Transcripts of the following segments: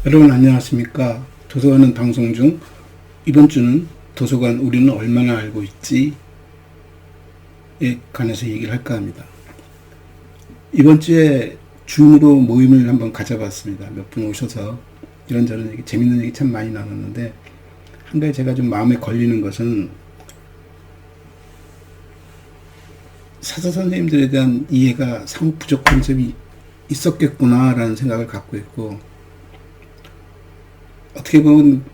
여러분 안녕하십니까? 도서관은 방송 중 이번 주는 도서관 우리는 얼마나 알고 있지에 관해서 얘기를 할까 합니다. 이번 주에 줌으로 모임을 한번 가져봤습니다. 몇 분 오셔서 이런저런 얘기, 재밌는 얘기 참 많이 나눴는데, 한 가지 제가 좀 마음에 걸리는 것은 사서 선생님들에 대한 이해가 사뭇 부족한 점이 있었겠구나라는 생각을 갖고 있고, 어떻게 보면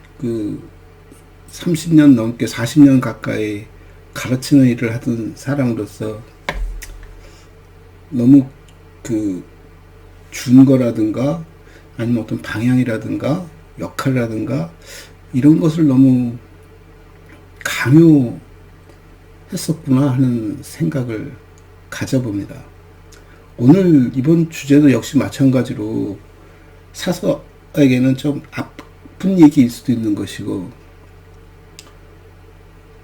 30년 넘게 40년 가까이 가르치는 일을 하던 사람으로서 너무 준 거라든가 아니면 어떤 방향이라든가 역할이라든가 이런 것을 너무 강요했었구나 하는 생각을 가져봅니다. 오늘 이번 주제도 역시 마찬가지로 사서에게는 좀 아픈 얘기일 수도 있는 것이고,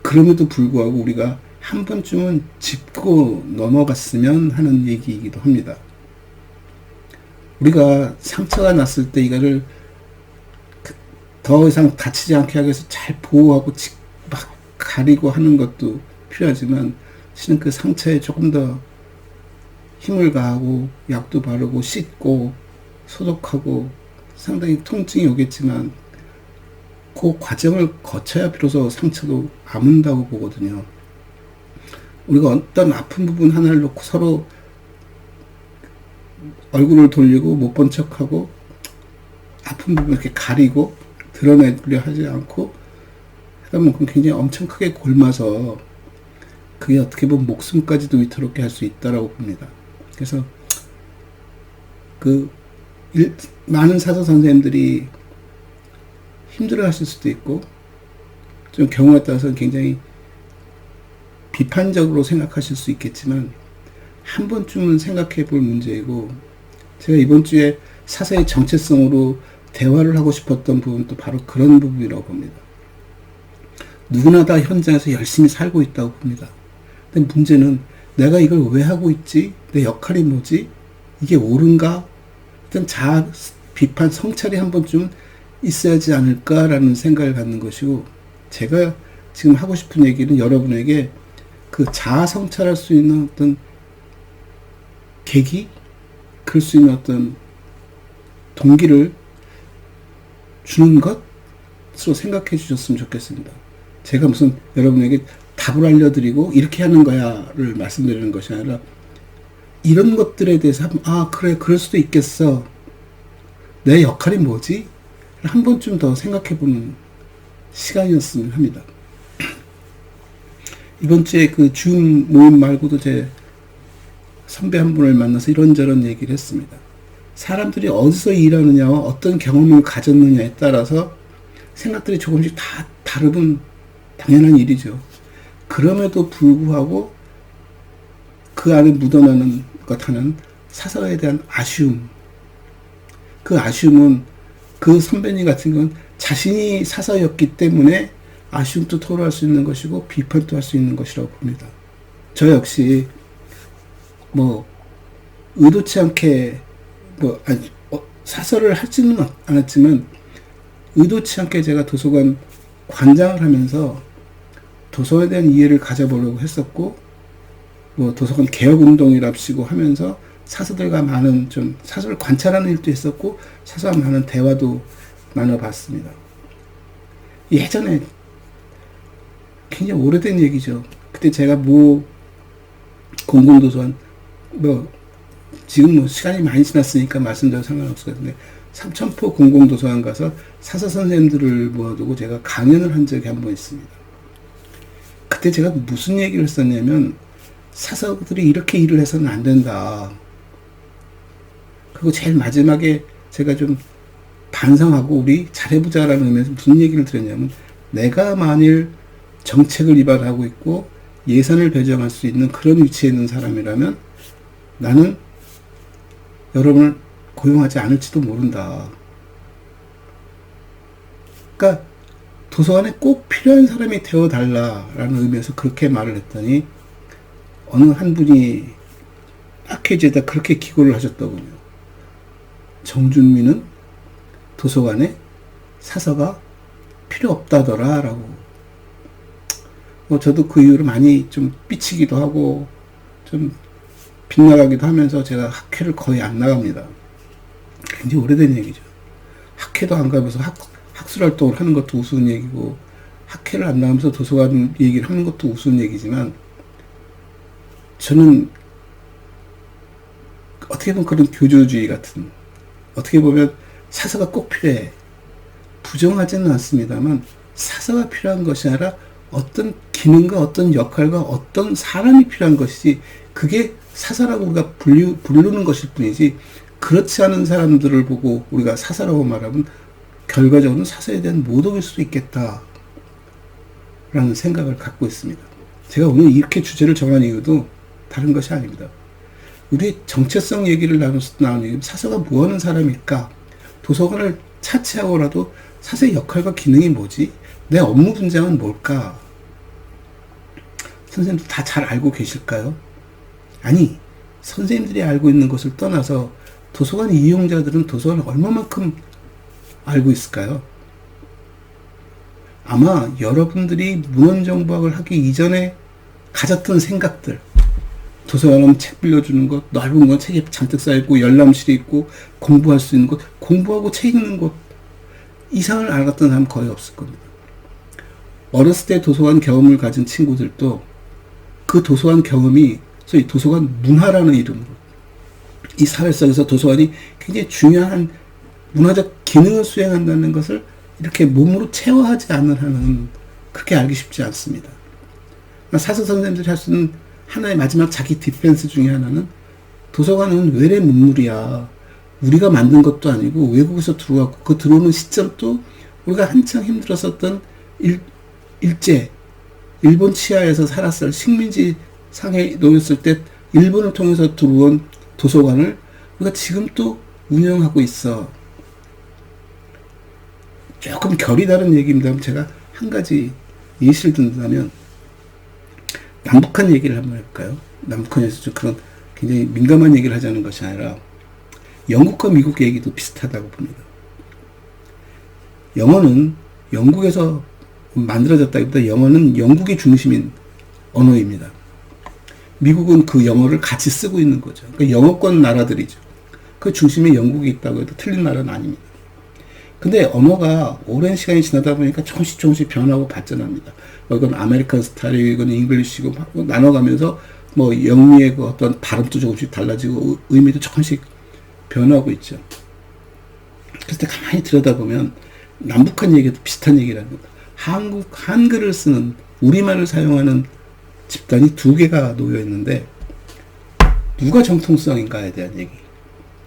그럼에도 불구하고 우리가 한 번쯤은 짚고 넘어갔으면 하는 얘기이기도 합니다. 우리가 상처가 났을 때 이거를 더 이상 다치지 않게 하기 위해서 잘 보호하고 막 가리고 하는 것도 필요하지만, 실은 그 상처에 조금 더 힘을 가하고 약도 바르고 씻고 소독하고 상당히 통증이 오겠지만 그 과정을 거쳐야 비로소 상처도 아문다고 보거든요. 우리가 어떤 아픈 부분 하나를 놓고 서로 얼굴을 돌리고 못 본 척하고 아픈 부분 이렇게 가리고 드러내려 하지 않고 하다 보면 굉장히 엄청 크게 골마서 그게 어떻게 보면 목숨까지도 위태롭게 할 수 있다라고 봅니다. 그래서 많은 사서 선생님들이 힘들어 하실 수도 있고, 좀 경우에 따라서는 굉장히 비판적으로 생각하실 수 있겠지만, 한 번쯤은 생각해 볼 문제이고, 제가 이번 주에 사서의 정체성으로 대화를 하고 싶었던 부분도 바로 그런 부분이라고 봅니다. 누구나 다 현장에서 열심히 살고 있다고 봅니다. 근데 문제는 내가 이걸 왜 하고 있지? 내 역할이 뭐지? 이게 옳은가? 일단 자아 비판, 성찰이 한 번쯤은 있어야지 않을까라는 생각을 갖는 것이고, 제가 지금 하고 싶은 얘기는 여러분에게 그 자아 성찰할 수 있는 어떤 계기, 그럴 수 있는 어떤 동기를 주는 것으로 생각해 주셨으면 좋겠습니다. 제가 무슨 여러분에게 답을 알려드리고 이렇게 하는 거야를 말씀드리는 것이 아니라, 이런 것들에 대해서 그래, 그럴 수도 있겠어, 내 역할이 뭐지? 한 번쯤 더 생각해보는 시간이었으면 합니다. 이번 주에 줌 모임 말고도 제 선배 한 분을 만나서 이런저런 얘기를 했습니다. 사람들이 어디서 일하느냐와 어떤 경험을 가졌느냐에 따라서 생각들이 조금씩 다 다르면 당연한 일이죠. 그럼에도 불구하고 그 안에 묻어나는 것 하는 사서에 대한 아쉬움, 그 아쉬움은 그 선배님 같은 건 자신이 사서였기 때문에 아쉬움도 토로할 수 있는 것이고 비판도 할 수 있는 것이라고 봅니다. 저 역시 의도치 않게 사서를 하지는 않았지만, 의도치 않게 제가 도서관 관장을 하면서 도서에 대한 이해를 가져보려고 했었고, 도서관 개혁운동이랍시고 하면서 사서들과 많은 좀 사서를 관찰하는 일도 했었고, 사서와 많은 대화도 나눠봤습니다. 예전에 굉장히 오래된 얘기죠. 그때 제가 공공도서관 지금 시간이 많이 지났으니까 말씀드려도 상관없을 것 같은데, 삼천포 공공도서관 가서 사서 선생님들을 모아두고 제가 강연을 한 적이 한 번 있습니다. 그때 제가 무슨 얘기를 했었냐면, 사서들이 이렇게 일을 해서는 안 된다. 그리고 제일 마지막에 제가 좀 반성하고 우리 잘해보자라는 의미에서 무슨 얘기를 드렸냐면, 내가 만일 정책을 위반하고 있고 예산을 배정할 수 있는 그런 위치에 있는 사람이라면 나는 여러분을 고용하지 않을지도 모른다. 그러니까 도서관에 꼭 필요한 사람이 되어달라라는 의미에서 그렇게 말을 했더니, 어느 한 분이 패키지에다 그렇게 기고를 하셨더군요. 정준미는 도서관에 사서가 필요 없다더라 라고. 저도 그 이후로 많이 좀 삐치기도 하고 좀 빗나가기도 하면서 제가 학회를 거의 안 나갑니다. 굉장히 오래된 얘기죠. 학회도 안 가면서 학술활동을 하는 것도 우스운 얘기고, 학회를 안 나가면서 도서관 얘기를 하는 것도 우스운 얘기지만, 저는 어떻게 보면 그런 교조주의 같은, 어떻게 보면 사서가 꼭 필요해. 부정하지는 않습니다만 사서가 필요한 것이 아니라 어떤 기능과 어떤 역할과 어떤 사람이 필요한 것이지, 그게 사서라고 우리가 부르는 것일 뿐이지, 그렇지 않은 사람들을 보고 우리가 사서라고 말하면 결과적으로는 사서에 대한 모독일 수도 있겠다 라는 생각을 갖고 있습니다. 제가 오늘 이렇게 주제를 정한 이유도 다른 것이 아닙니다. 우리 정체성 얘기를 나누는 얘기, 사서가 뭐하는 사람일까? 도서관을 차치하고라도 사서의 역할과 기능이 뭐지? 내 업무 분장은 뭘까? 선생님도 다 잘 알고 계실까요? 아니, 선생님들이 알고 있는 것을 떠나서 도서관 이용자들은 도서관을 얼마만큼 알고 있을까요? 아마 여러분들이 문헌정보학을 하기 이전에 가졌던 생각들, 도서관은 책 빌려주는 것, 넓은 건 책이 잔뜩 쌓여있고 열람실이 있고 공부할 수 있는 곳, 공부하고 책 읽는 곳 이상을 알았던 사람 거의 없을 겁니다. 어렸을 때 도서관 경험을 가진 친구들도 그 도서관 경험이 소위 도서관 문화라는 이름으로 이 사회 속에서 도서관이 굉장히 중요한 문화적 기능을 수행한다는 것을 이렇게 몸으로 체화하지 않는 한은 그렇게 알기 쉽지 않습니다. 사서 선생님들이 할 수 있는 하나의 마지막 자기 디펜스 중에 하나는, 도서관은 외래 문물이야. 우리가 만든 것도 아니고 외국에서 들어왔고, 그 들어오는 시점도 우리가 한창 힘들었었던 일제, 일본 치하에서 살았을 식민지 상에 놓였을 때 일본을 통해서 들어온 도서관을 우리가 지금 또 운영하고 있어. 조금 결이 다른 얘기입니다. 제가 한 가지 예시를 든다면, 남북한 얘기를 한번 해볼까요? 남북한에서 좀 그런 굉장히 민감한 얘기를 하자는 것이 아니라 영국과 미국 얘기도 비슷하다고 봅니다. 영어는 영국에서 만들어졌다기보다 영어는 영국이 중심인 언어입니다. 미국은 그 영어를 같이 쓰고 있는 거죠. 그러니까 영어권 나라들이죠. 그 중심에 영국이 있다고 해도 틀린 나라는 아닙니다. 근데 언어가 오랜 시간이 지나다 보니까 조금씩 변하고 발전합니다. 이건 아메리칸 스타일이고 이건 잉글리시고 나눠가면서 영미의 그 어떤 발음도 조금씩 달라지고 의미도 조금씩 변하고 있죠. 그래서 가만히 들여다보면 남북한 얘기도 비슷한 얘기라는 겁니다. 한글을 쓰는, 우리말을 사용하는 집단이 두 개가 놓여 있는데, 누가 정통성인가에 대한 얘기,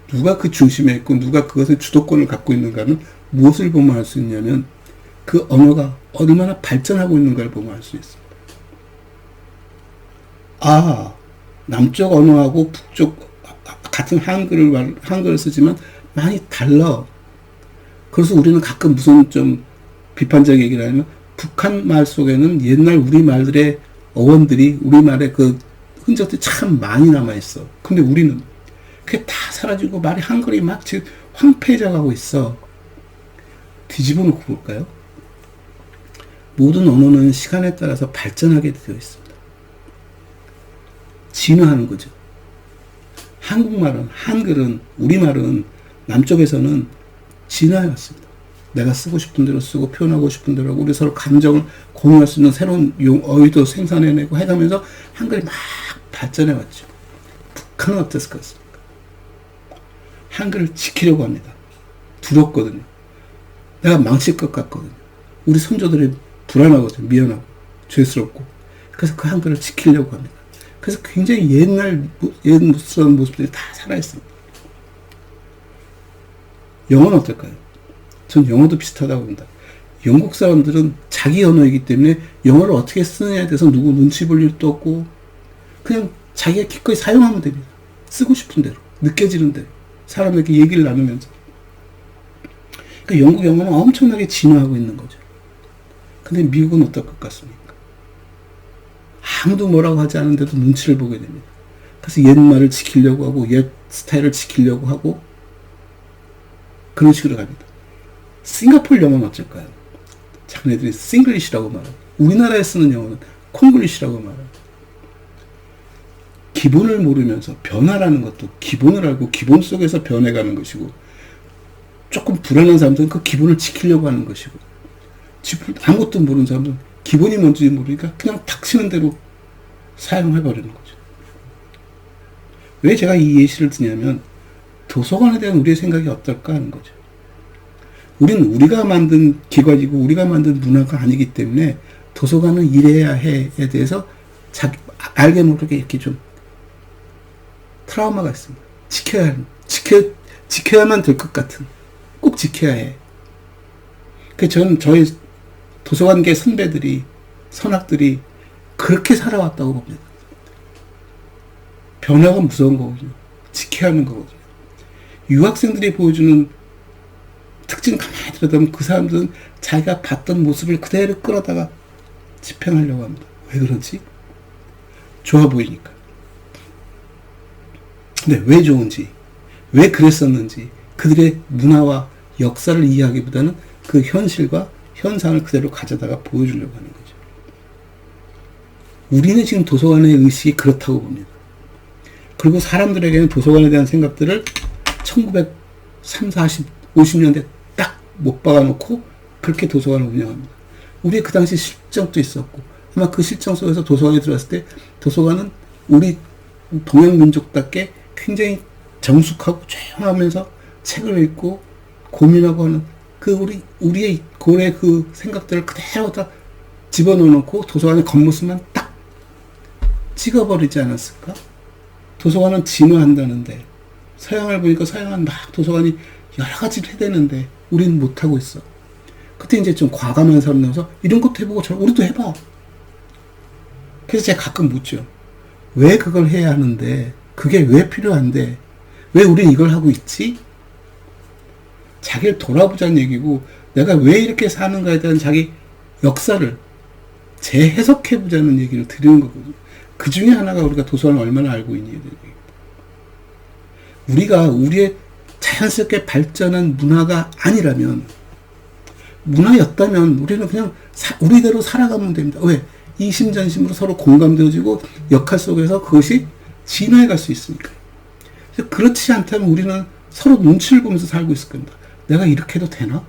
누가 그 중심에 있고 누가 그것의 주도권을 갖고 있는가는 무엇을 보면 알 수 있냐면, 그 언어가 얼마나 발전하고 있는가를 보면 알 수 있습니다. 아, 남쪽 언어하고 북쪽 같은 한글을 쓰지만 많이 달라. 그래서 우리는 가끔 무슨 좀 비판적 얘기를 하면, 북한 말 속에는 옛날 우리 말들의 어원들이, 우리말의 그 흔적들이 참 많이 남아있어. 근데 우리는 그게 다 사라지고 말이 한글이 막 지금 황폐해져 가고 있어. 뒤집어 놓고 볼까요? 모든 언어는 시간에 따라서 발전하게 되어 있습니다. 진화하는 거죠. 한국말은, 한글은, 우리말은 남쪽에서는 진화해왔습니다. 내가 쓰고 싶은 대로 쓰고 표현하고 싶은 대로 하고, 우리 서로 감정을 공유할 수 있는 새로운 어휘도 생산해내고 해가면서 한글이 막 발전해왔죠. 북한은 어땠을 것 같습니까? 한글을 지키려고 합니다. 두렵거든요. 내가 망칠 것 같거든요. 우리 선조들이 불안하거든요. 미안하고 죄스럽고. 그래서 그 한글을 지키려고 합니다. 그래서 굉장히 옛스러운 모습들이 다 살아있습니다. 영어는 어떨까요? 전 영어도 비슷하다고 봅니다. 영국 사람들은 자기 언어이기 때문에 영어를 어떻게 쓰느냐에 대해서 누구 눈치 볼 일도 없고, 그냥 자기가 기꺼이 사용하면 됩니다. 쓰고 싶은 대로, 느껴지는 대로, 사람들에게 얘기를 나누면서. 그러니까 영국 영어는 엄청나게 진화하고 있는 거죠. 근데 미국은 어떨 것 같습니까? 아무도 뭐라고 하지 않은데도 눈치를 보게 됩니다. 그래서 옛 말을 지키려고 하고, 옛 스타일을 지키려고 하고, 그런 식으로 갑니다. 싱가포르 영어는 어쩔까요? 자기네들이 싱글리시라고 말하고 우리나라에 쓰는 영어는 콩글리시라고 말하고 기본을 모르면서 변화라는 것도 기본을 알고 기본 속에서 변해가는 것이고 조금 불안한 사람들은 그 기본을 지키려고 하는 것이고 아무것도 모르는 사람들은 기본이 뭔지 모르니까 그냥 닥치는 대로 사용해버리는 거죠. 왜 제가 이 예시를 드냐면 도서관에 대한 우리의 생각이 어떨까 하는 거죠. 우리는 우리가 만든 기관이고 우리가 만든 문화가 아니기 때문에 도서관은 이래야 해에 대해서 알게 모르게 이렇게 좀 트라우마가 있습니다. 지켜야만 될 것 같은, 꼭 지켜야 해. 저는 저희 도서관계 선배들이, 선학들이 그렇게 살아왔다고 봅니다. 변화가 무서운 거거든요. 지켜야 하는 거거든요. 유학생들이 보여주는 특징 가만히 들여다보면 그 사람들은 자기가 봤던 모습을 그대로 끌어다가 집행하려고 합니다. 왜 그러지? 좋아 보이니까. 근데 왜 좋은지, 왜 그랬었는지 그들의 문화와 역사를 이해하기보다는 그 현실과 현상을 그대로 가져다가 보여주려고 하는 거죠. 우리는 지금 도서관의 의식이 그렇다고 봅니다. 그리고 사람들에게는 도서관에 대한 생각들을 1930, 40, 50년대 딱 못 박아놓고 그렇게 도서관을 운영합니다. 우리 그 당시 실정도 있었고 아마 그 실정 속에서 도서관에 들어갔을 때 도서관은 우리 동양민족답게 굉장히 정숙하고 조용하면서 책을 읽고 고민하고 하는 그 우리의 고래 그 생각들을 그대로 다 집어넣어놓고 도서관의 겉모습만 딱 찍어버리지 않았을까? 도서관은 진화한다는데 서양을 보니까 서양은 막 도서관이 여러 가지를 해대는데 우리는 못하고 있어. 그때 이제 좀 과감한 사람 나와서 이런 것도 해보고 우리도 해봐. 그래서 제가 가끔 묻죠. 왜 그걸 해야 하는데 그게 왜 필요한데 왜 우린 이걸 하고 있지? 자기를 돌아보자는 얘기고 내가 왜 이렇게 사는가에 대한 자기 역사를 재해석해보자는 얘기를 드리는 거거든요. 그 중에 하나가 우리가 도서관을 얼마나 알고 있느냐에 대한 얘기입니다. 우리가 우리의 자연스럽게 발전한 문화가 아니라면 문화였다면 우리는 그냥 우리대로 살아가면 됩니다. 왜? 이심전심으로 서로 공감되어지고 역할 속에서 그것이 진화해 갈 수 있으니까. 그렇지 않다면 우리는 서로 눈치를 보면서 살고 있을 겁니다. 내가 이렇게 해도 되나?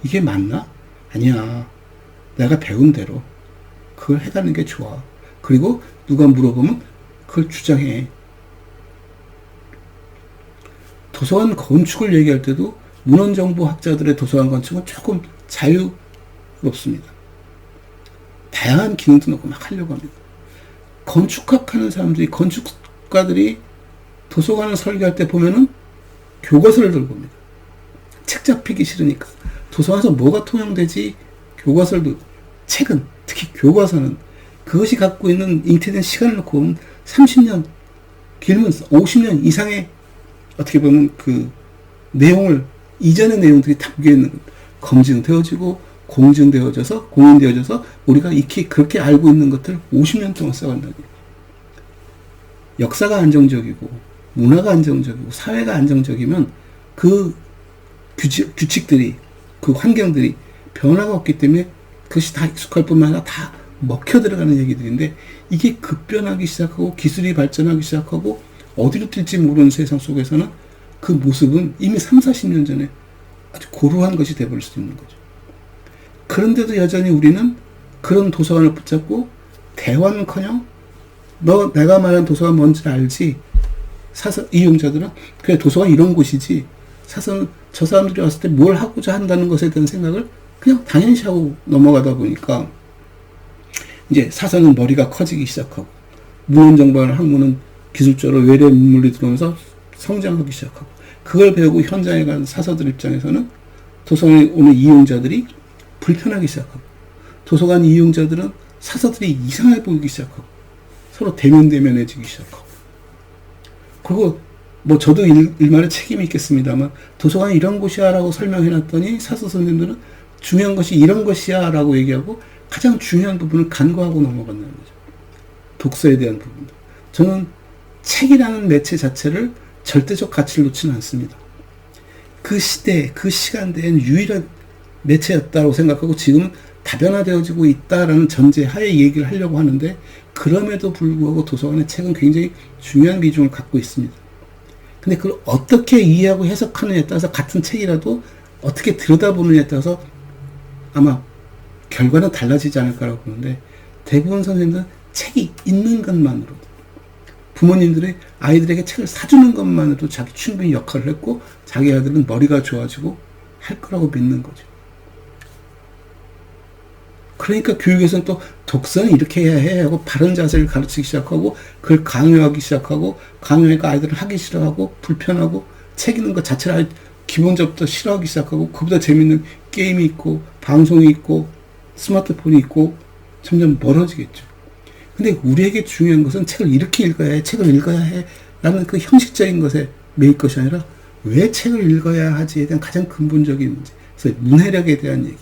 이게 맞나? 아니야. 내가 배운 대로 그걸 해가는 게 좋아. 그리고 누가 물어보면 그걸 주장해. 도서관 건축을 얘기할 때도 문헌정보학자들의 도서관 건축은 조금 자유롭습니다. 다양한 기능도 넣고 막 하려고 합니다. 건축학 하는 사람들이, 건축가들이 도서관을 설계할 때 보면은 교과서를 들고 옵니다. 책 잡히기 싫으니까. 도서관에서 뭐가 통용되지? 교과서를 들고. 책은, 특히 교과서는 그것이 갖고 있는 잉태된 시간을 놓고 보면 30년, 길면 50년 이상의 어떻게 보면 그 내용을, 이전의 내용들이 담겨 있는 검증되어지고 공증되어져서 공인되어져서 우리가 익히 그렇게 알고 있는 것들 50년 동안 써간다는 거예요. 역사가 안정적이고 문화가 안정적이고 사회가 안정적이면 그 규칙들이, 그 환경들이 변화가 없기 때문에 그것이 다 익숙할 뿐만 아니라 다 먹혀 들어가는 얘기들인데, 이게 급변하기 시작하고 기술이 발전하기 시작하고 어디로 튈지 모르는 세상 속에서는 그 모습은 이미 30-40년 전에 아주 고루한 것이 돼버릴 수 있는 거죠. 그런데도 여전히 우리는 그런 도서관을 붙잡고 대화는커녕 너 내가 말한 도서관 뭔지 알지? 사서 이용자들은 그래 도서관 이런 곳이지. 사서는 저 사람들이 왔을 때 뭘 하고자 한다는 것에 대한 생각을 그냥 당연시하고 넘어가다 보니까 이제 사서는 머리가 커지기 시작하고 문헌정보학 학문은 기술적으로 외래 인물이 들어오면서 성장하기 시작하고, 그걸 배우고 현장에 간 사서들 입장에서는 도서관에 오는 이용자들이 불편하기 시작하고, 도서관 이용자들은 사서들이 이상해 보이기 시작하고, 서로 대면대면해지기 시작하고. 그리고 뭐 저도 일말의 책임이 있겠습니다만 도서관이 이런 곳이야 라고 설명해놨더니 사서 선생님들은 중요한 것이 이런 것이야 라고 얘기하고 가장 중요한 부분을 간과하고 넘어간다는 거죠. 독서에 대한 부분들. 저는 책이라는 매체 자체를 절대적 가치를 놓지는 않습니다. 그 시대, 그 시간대엔 유일한 매체였다고 생각하고 지금 다변화되어지고 있다라는 전제하에 얘기를 하려고 하는데, 그럼에도 불구하고 도서관의 책은 굉장히 중요한 비중을 갖고 있습니다. 근데 그걸 어떻게 이해하고 해석하느냐에 따라서 같은 책이라도 어떻게 들여다보느냐에 따라서 아마 결과는 달라지지 않을까라고 보는데, 대부분 선생님들은 책이 있는 것만으로도, 부모님들이 아이들에게 책을 사주는 것만으로도 자기 충분히 역할을 했고 자기 아이들은 머리가 좋아지고 할 거라고 믿는 거죠. 그러니까 교육에서는 또 독서는 이렇게 해야 해 하고 바른 자세를 가르치기 시작하고 그걸 강요하기 시작하고, 강요하니까 아이들은 하기 싫어하고 불편하고 책 읽는 것 자체를 기본적부터 싫어하기 시작하고, 그보다 재밌는 게임이 있고 방송이 있고 스마트폰이 있고 점점 멀어지겠죠. 근데 우리에게 중요한 것은 책을 이렇게 읽어야 해, 책을 읽어야 해 라는 그 형식적인 것에 매일 것이 아니라 왜 책을 읽어야 하지에 대한 가장 근본적인 문제, 그래서 문해력에 대한 얘기.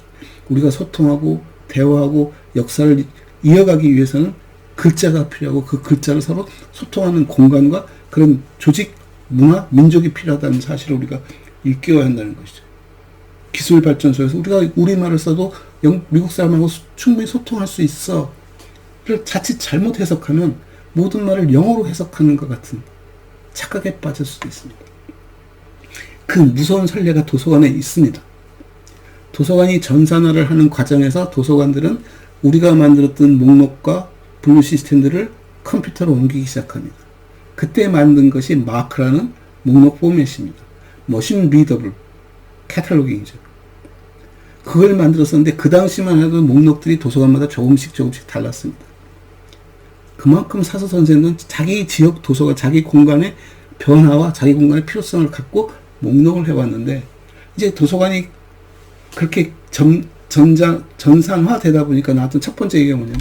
우리가 소통하고 대화하고 역사를 이어가기 위해서는 글자가 필요하고 그 글자를 서로 소통하는 공간과 그런 조직, 문화, 민족이 필요하다는 사실을 우리가 일깨워야 한다는 것이죠. 기술 발전소에서 우리가 우리말을 써도 미국 사람하고 충분히 소통할 수 있어 를 자칫 잘못 해석하면 모든 말을 영어로 해석하는 것 같은 착각에 빠질 수도 있습니다. 그 무서운 선례가 도서관에 있습니다. 도서관이 전산화를 하는 과정에서 도서관들은 우리가 만들었던 목록과 분류 시스템들을 컴퓨터로 옮기기 시작합니다. 그때 만든 것이 마크라는 목록 포맷입니다. 머신 리더블 캐탈로깅이죠. 그걸 만들었었는데 그 당시만 해도 목록들이 도서관마다 조금씩 달랐습니다. 그만큼 사서 선생님은 자기 지역 도서관, 자기 공간의 변화와 자기 공간의 필요성을 갖고 목록을 해왔는데, 이제 도서관이 그렇게 전산화 되다 보니까 나왔던 첫 번째 얘기가 뭐냐면,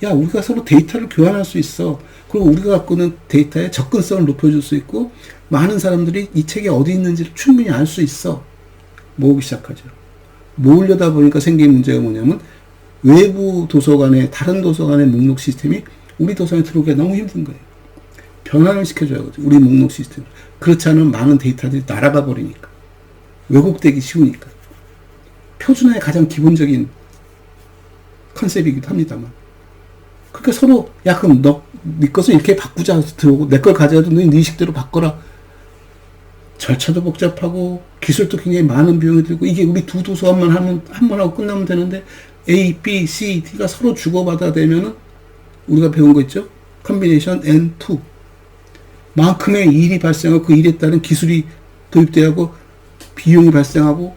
야, 우리가 서로 데이터를 교환할 수 있어. 그리고 우리가 갖고 있는 데이터의 접근성을 높여줄 수 있고 많은 사람들이 이 책이 어디 있는지를 충분히 알 수 있어. 모으기 시작하죠. 모으려다 보니까 생긴 문제가 뭐냐면, 외부 도서관의, 다른 도서관의 목록 시스템이 우리 도서관에 들어오기가 너무 힘든 거예요. 변화를 시켜줘야겠죠. 우리 목록 시스템. 그렇지 않으면 많은 데이터들이 날아가 버리니까. 왜곡되기 쉬우니까. 표준화의 가장 기본적인 컨셉이기도 합니다만. 그러니까 서로, 야, 그럼 네 것을 이렇게 바꾸자 해서 들어오고, 내 걸 가져와도 네 식대로 바꿔라. 절차도 복잡하고, 기술도 굉장히 많은 비용이 들고, 이게 우리 두 도서관만 하면, 한 번 하고 끝나면 되는데, A, B, C, D가 서로 주고받아 되면은, 우리가 배운 거 있죠? 컨비네이션 N2. 만큼의 일이 발생하고 그 일에 따른 기술이 도입되고 비용이 발생하고,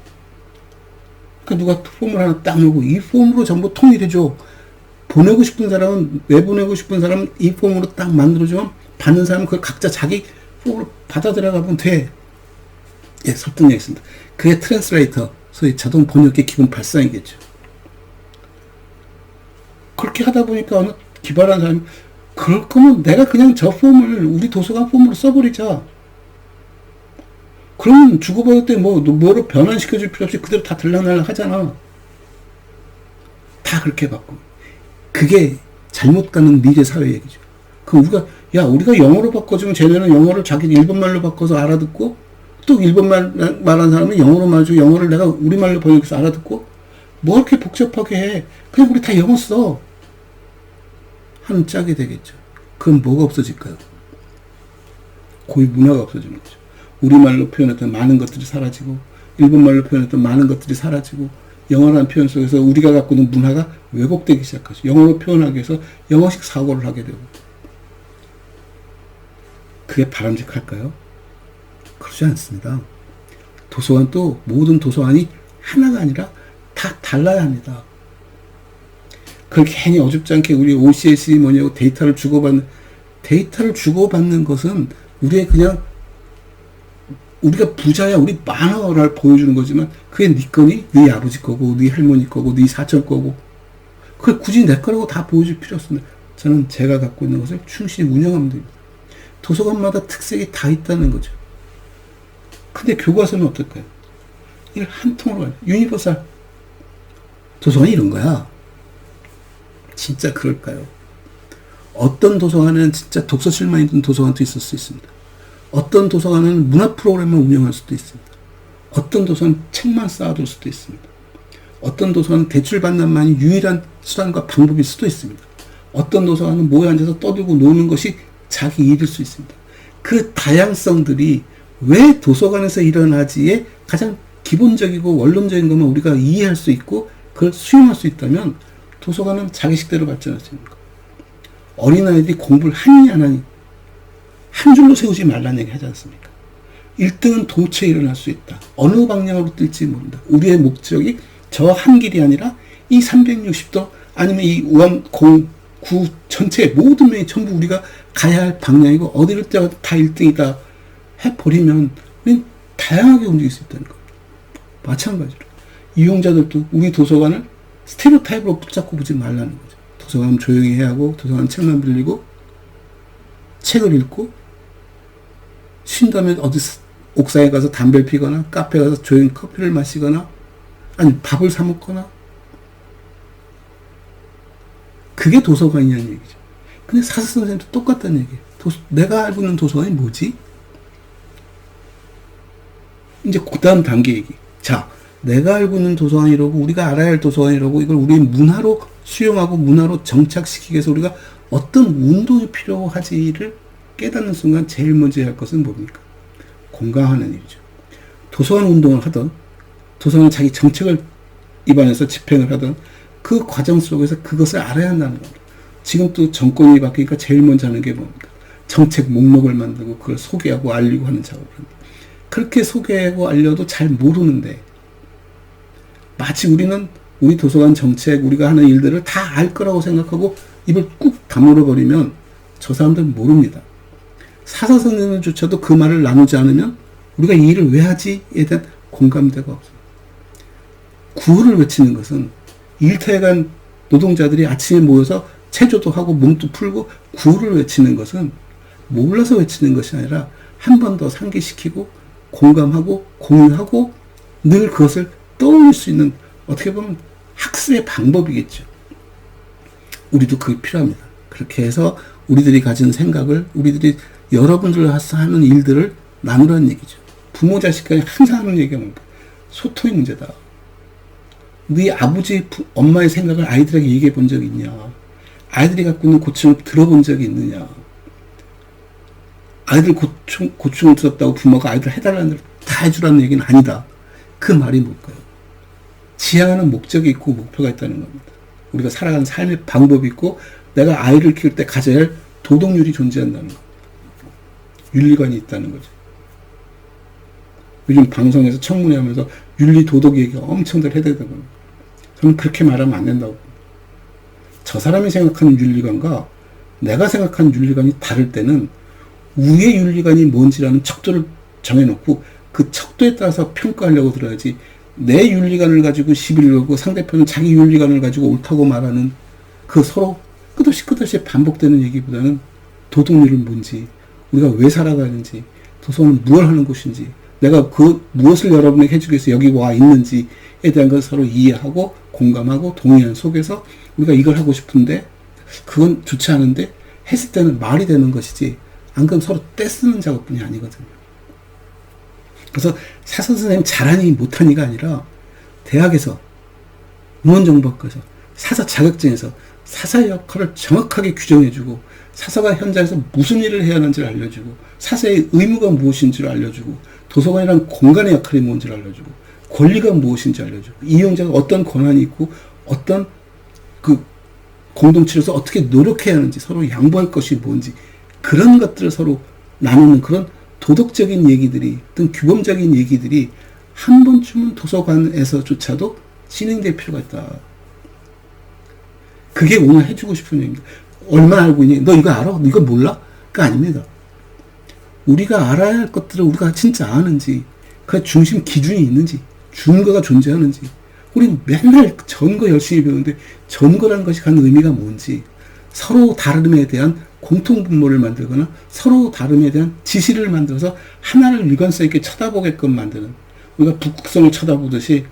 그러니까 누가 폼을 하나 딱 넣고 이 폼으로 전부 통일해줘. 보내고 싶은 사람은, 내보내고 싶은 사람은 이 폼으로 딱 만들어주면 받는 사람은 그걸 각자 자기 폼으로 받아들여가면 돼. 예, 설득력있습니다. 그게 트랜스레이터, 소위 자동 번역의 기본 발상이겠죠. 그렇게 하다 보니까 어느 기발한 사람이, 그럴 거면 내가 그냥 저 폼을 우리 도서관 폼으로 써버리자. 그러면 주고받을 때 뭐로 변환시켜줄 필요 없이 그대로 다 들락날락 하잖아. 다 그렇게 바꿔. 그게 잘못 가는 미래 사회 얘기죠. 그럼 우리가 영어로 바꿔주면 쟤네는 영어를 자기 일본말로 바꿔서 알아듣고, 또 일본말 말하는 사람은 영어로 말해주고, 영어를 내가 우리말로 번역해서 알아듣고, 뭐 이렇게 복잡하게 해. 그냥 우리 다 영어 써. 하는 짝이 되겠죠. 그럼 뭐가 없어질까요? 고유 문화가 없어지는 거죠. 우리말로 표현했던 많은 것들이 사라지고, 일본말로 표현했던 많은 것들이 사라지고, 영어라는 표현 속에서 우리가 갖고 있는 문화가 왜곡되기 시작하죠. 영어로 표현하기 위해서 영어식 사고를 하게 되고. 그게 바람직할까요? 그렇지 않습니다. 도서관도 모든 도서관이 하나가 아니라 다 달라야 합니다. 그렇게 괜히 어줍지 않게 우리 OCS이 뭐냐고 데이터를 주고받는 것은 우리의 그냥, 우리가 부자야, 우리 많아를 보여주는 거지만, 그게 네 거니? 네 아버지 거고, 네 할머니 거고, 네 사촌 거고, 그걸 굳이 내 거라고 다 보여줄 필요 없습니다. 저는 제가 갖고 있는 것을 충실히 운영하면 됩니다. 도서관마다 특색이 다 있다는 거죠. 근데 교과서는 어떨까요? 이걸 한 통으로 가요. 유니버설. 도서관이 이런 거야. 진짜 그럴까요? 어떤 도서관은 진짜 독서실만 있는 도서관도 있을 수 있습니다. 어떤 도서관은 문화 프로그램을 운영할 수도 있습니다. 어떤 도서관은 책만 쌓아둘 수도 있습니다. 어떤 도서관은 대출받는만이 유일한 수단과 방법일 수도 있습니다. 어떤 도서관은 모여 앉아서 떠들고 노는 것이 자기 일일 수 있습니다. 그 다양성들이 왜 도서관에서 일어나지에 가장 기본적이고 원론적인 것만 우리가 이해할 수 있고 그걸 수용할 수 있다면 도서관은 자기 식대로 발전할 수 있는 것. 어린아이들이 공부를 하니 안 하니 한 줄로 세우지 말라는 얘기 하지 않습니까? 1등은 도처에 일어날 수 있다. 어느 방향으로 뛸지 모른다. 우리의 목적이 저 한 길이 아니라 이 360도 아니면 이 우한 공구 전체 모든 면이 전부 우리가 가야 할 방향이고 어디를 뛰어가도 다 1등이다 해버리면 우리는 다양하게 움직일 수 있다는 겁니다. 마찬가지로 이용자들도 우리 도서관을 스테레오타입으로 붙잡고 보지 말라는 거죠. 도서관은 조용히 해야 하고 도서관은 책만 빌리고 책을 읽고 쉰 다음에 어디 옥상에 가서 담배를 피거나 카페에 가서 조용히 커피를 마시거나 아니 밥을 사 먹거나 그게 도서관이냐는 얘기죠. 근데 사서 선생님도 똑같다는 얘기예요. 내가 알고 있는 도서관이 뭐지? 이제 그 다음 단계 얘기. 자, 내가 알고 있는 도서관이라고 우리가 알아야 할 도서관이라고 이걸 우리의 문화로 수용하고 문화로 정착시키기 위해서 우리가 어떤 운동이 필요하지를 깨닫는 순간 제일 먼저 해야 할 것은 뭡니까? 공감하는 일이죠. 도서관 운동을 하던 도서관 자기 정책을 입안해서 집행을 하던 그 과정 속에서 그것을 알아야 한다는 겁니다. 지금 또 정권이 바뀌니까 제일 먼저 하는 게 뭡니까? 정책 목록을 만들고 그걸 소개하고 알리고 하는 작업을 합니다. 그렇게 소개하고 알려도 잘 모르는데 마치 우리는 우리 도서관 정책, 우리가 하는 일들을 다 알 거라고 생각하고 입을 꾹 다물어 버리면 저 사람들은 모릅니다. 사서 선생님조차도 그 말을 나누지 않으면 우리가 이 일을 왜 하지에 대한 공감대가 없어요. 구호를 외치는 것은 일터에 간 노동자들이 아침에 모여서 체조도 하고 몸도 풀고 구호를 외치는 것은 몰라서 외치는 것이 아니라 한 번 더 상기시키고 공감하고 공유하고 늘 그것을 떠올릴 수 있는 어떻게 보면 학습의 방법이겠죠. 우리도 그게 필요합니다. 그렇게 해서 우리들이 가진 생각을 우리들이 여러분들과 하는 일들을 나누라는 얘기죠. 부모 자식 간에 항상 하는 얘기가 뭡니까? 소통의 문제다. 네 아버지 엄마의 생각을 아이들에게 얘기해 본 적이 있냐? 아이들이 갖고 있는 고충을 들어본 적이 있느냐? 아이들 고충을 들었다고 부모가 아이들 해달라는 대로 다 해주라는 얘기는 아니다. 그 말이 뭘까요? 지향하는 목적이 있고 목표가 있다는 겁니다. 우리가 살아가는 삶의 방법이 있고 내가 아이를 키울 때 가져야 할 도덕률이 존재한다는 겁니다. 윤리관이 있다는 거죠. 요즘 방송에서 청문회 하면서 윤리 도덕 얘기가 엄청들 해대더라고요. 저는 그렇게 말하면 안 된다고 봅니다. 저 사람이 생각하는 윤리관과 내가 생각하는 윤리관이 다를 때는 우의 윤리관이 뭔지라는 척도를 정해놓고 그 척도에 따라서 평가하려고 들어야지 내 윤리관을 가지고 시비를 걸고 상대편은 자기 윤리관을 가지고 옳다고 말하는 그 서로 끝없이 반복되는 얘기보다는 도덕률은 뭔지 우리가 왜 살아가는지 도서관은 무엇을 하는 곳인지 내가 그 무엇을 여러분에게 해주기 위해서 여기 와 있는지에 대한 걸 서로 이해하고 공감하고 동의한 속에서 우리가 이걸 하고 싶은데 그건 좋지 않은데 했을 때는 말이 되는 것이지 안 그러면 서로 떼쓰는 작업뿐이 아니거든요. 그래서 사서 선생님 잘하니 못하니가 아니라 대학에서 문헌정보학과에서 사서 자격증에서 사사의 역할을 정확하게 규정해주고 사서가 현장에서 무슨 일을 해야 하는지를 알려주고 사서의 의무가 무엇인지를 알려주고 도서관이란 공간의 역할이 뭔지를 알려주고 권리가 무엇인지 알려주고 이용자가 어떤 권한이 있고 어떤 그 공동체로서 어떻게 노력해야 하는지 서로 양보할 것이 뭔지 그런 것들을 서로 나누는 그런 도덕적인 얘기들이 어떤 규범적인 얘기들이 한 번쯤은 도서관에서조차도 진행될 필요가 있다. 그게 오늘 해주고 싶은 얘기입니다. 얼마나 알고 있니? 너 이거 알아? 이거 몰라? 그거 아닙니다. 우리가 알아야 할 것들을 우리가 진짜 아는지 그 중심 기준이 있는지 준거가 존재하는지 우리 맨날 전거 열심히 배우는데 전거라는 것이 갖는 의미가 뭔지 서로 다름에 대한 공통분모를 만들거나 서로 다름에 대한 지시를 만들어서 하나를 일관성 있게 쳐다보게끔 만드는 우리가 북극성을 쳐다보듯이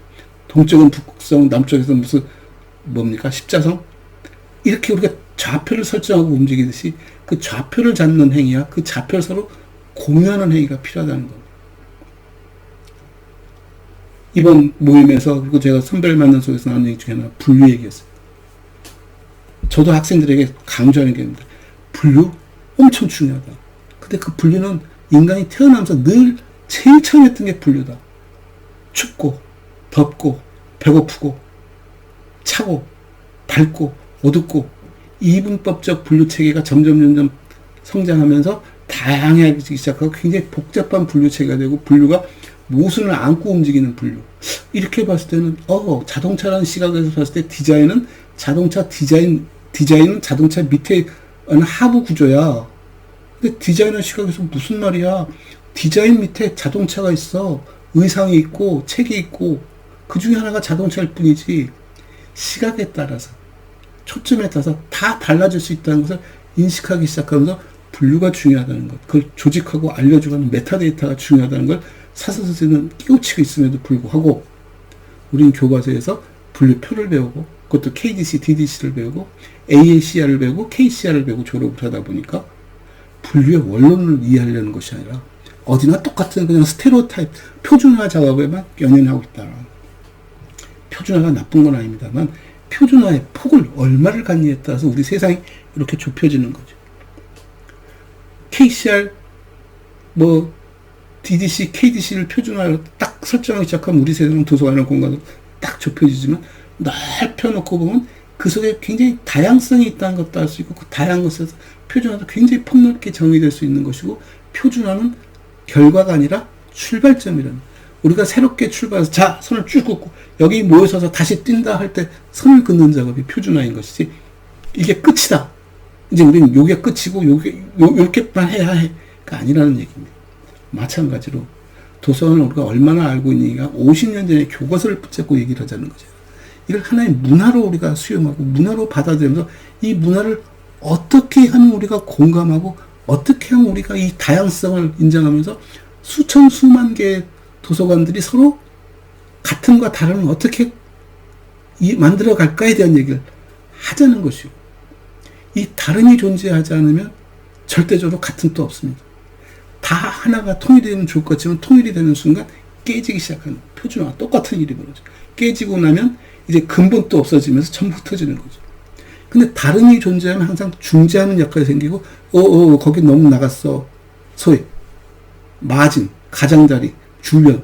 동쪽은 북극성 남쪽에서 무슨 뭡니까 십자성 이렇게 우리가 좌표를 설정하고 움직이듯이 그 좌표를 잡는 행위와 그 좌표를 서로 공유하는 행위가 필요하다는 겁니다. 이번 모임에서, 그리고 제가 선배를 만난 속에서 나온 얘기 중에 하나, 분류 얘기였어요. 저도 학생들에게 강조하는 게 있는데, 분류 엄청 중요하다. 근데 그 분류는 인간이 태어나면서 늘 제일 처음 했던 게 분류다. 춥고, 덥고, 배고프고, 차고, 밝고, 어둡고, 이분법적 분류 체계가 점점 성장하면서 다양해지기 시작하고 굉장히 복잡한 분류 체계가 되고, 분류가 모순을 안고 움직이는 분류. 이렇게 봤을 때는, 자동차라는 시각에서 봤을 때 디자인은 디자인은 자동차 밑에 하부 구조야. 근데 디자이너 시각에서 무슨 말이야? 디자인 밑에 자동차가 있어. 의상이 있고, 책이 있고, 그 중에 하나가 자동차일 뿐이지, 시각에 따라서, 초점에 따라서 다 달라질 수 있다는 것을 인식하기 시작하면서 분류가 중요하다는 것, 그걸 조직하고 알려주는 메타데이터가 중요하다는 걸 사서선생은 끼우치고 있음에도 불구하고, 우린 교과서에서 분류표를 배우고, 그것도 KDC, DDC를 배우고, AACR을 배우고, KCR을 배우고 졸업을 하다 보니까, 분류의 원론을 이해하려는 것이 아니라, 어디나 똑같은 그냥 스테레오타입, 표준화 작업에만 연연하고 있다. 표준화가 나쁜 건 아닙니다만, 표준화의 폭을 얼마를 갖느냐에 따라서 우리 세상이 이렇게 좁혀지는 거죠. KCR, DDC, KDC를 표준화로 딱 설정하기 시작하면 우리 세상은 도서관이나 공간으로 딱 좁혀지지만, 넓혀놓고 보면 그 속에 굉장히 다양성이 있다는 것도 알 수 있고, 그 다양한 것에서 표준화도 굉장히 폭넓게 정의될 수 있는 것이고, 표준화는 결과가 아니라 출발점이라는, 우리가 새롭게 출발해서 자 손을 쭉 긋고 여기 모여서서 다시 뛴다 할 때 선을 긋는 작업이 표준화인 것이지, 이게 끝이다, 이제 우리는 요게 끝이고 요렇게만 해야 해가 아니라는 얘기입니다. 마찬가지로 도서관을 우리가 얼마나 알고 있느냐가 50년 전에 교과서를 붙잡고 얘기를 하자는 거죠. 이걸 하나의 문화로 우리가 수용하고 문화로 받아들이면서 이 문화를 어떻게 하면 우리가 공감하고, 어떻게 하면 우리가 이 다양성을 인정하면서 수천 수만 개의 도서관들이 서로 같은과 다름을 어떻게 만들어 갈까에 대한 얘기를 하자는 것이고, 이 다름이 존재하지 않으면 절대적으로 같은 또 없습니다. 다 하나가 통일이 되면 좋을 것 같지만, 통일이 되는 순간 깨지기 시작하는, 표준화 똑같은 일이 벌어져. 깨지고 나면 이제 근본 또 없어지면서 전부 흩어지는 거죠. 근데 다름이 존재하면 항상 중재하는 역할이 생기고, 거기 너무 나갔어. 소위 마진, 가장자리, 주변,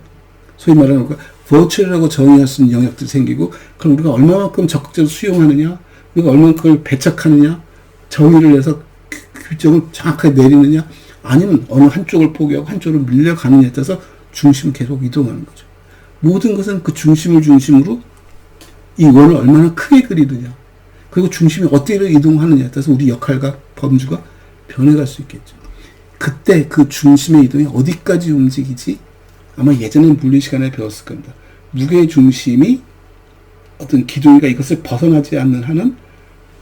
소위 말하는 버추얼이라고 정의할 수 있는 영역들이 생기고, 그럼 우리가 얼마만큼 적극적으로 수용하느냐, 우리가 얼마만큼 그걸 배척하느냐, 정의를 해서 규정을 정확하게 내리느냐, 아니면 어느 한쪽을 포기하고 한쪽으로 밀려가느냐에 따라서 중심이 계속 이동하는 거죠. 모든 것은 그 중심을 중심으로 이 원을 얼마나 크게 그리느냐, 그리고 중심이 어디로 이동하느냐에 따라서 우리 역할과 범주가 변해갈 수 있겠죠. 그때 그 중심의 이동이 어디까지 움직이지? 아마 예전에 물리 시간에 배웠을 겁니다. 무게 중심이 어떤 기둥이가 이것을 벗어나지 않는 한은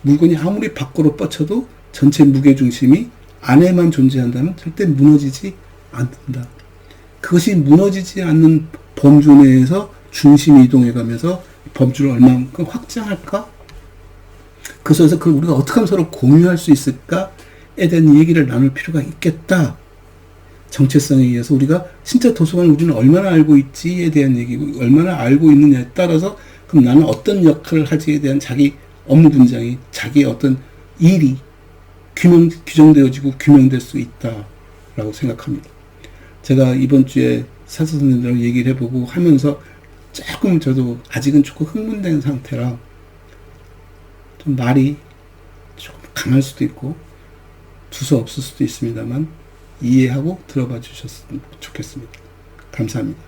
물건이 아무리 밖으로 뻗쳐도 전체 무게 중심이 안에만 존재한다면 절대 무너지지 않는다. 그것이 무너지지 않는 범주 내에서 중심이 이동해가면서 범주를 얼마만큼 확장할까? 그 속에서 그걸 우리가 어떻게 하면 서로 공유할 수 있을까에 대한 얘기를 나눌 필요가 있겠다. 정체성에 의해서 우리가 진짜 도서관을 우리는 얼마나 알고 있지에 대한 얘기고, 얼마나 알고 있느냐에 따라서 그럼 나는 어떤 역할을 하지에 대한 자기 업무 분장이, 자기의 어떤 일이 규정되어지고 규명될 수 있다라고 생각합니다. 제가 이번 주에 사서 선생님들하고 얘기를 해보고 하면서 조금 저도 아직은 조금 흥분된 상태라 좀 말이 조금 강할 수도 있고 두서 없을 수도 있습니다만, 이해하고 들어봐 주셨으면 좋겠습니다. 감사합니다.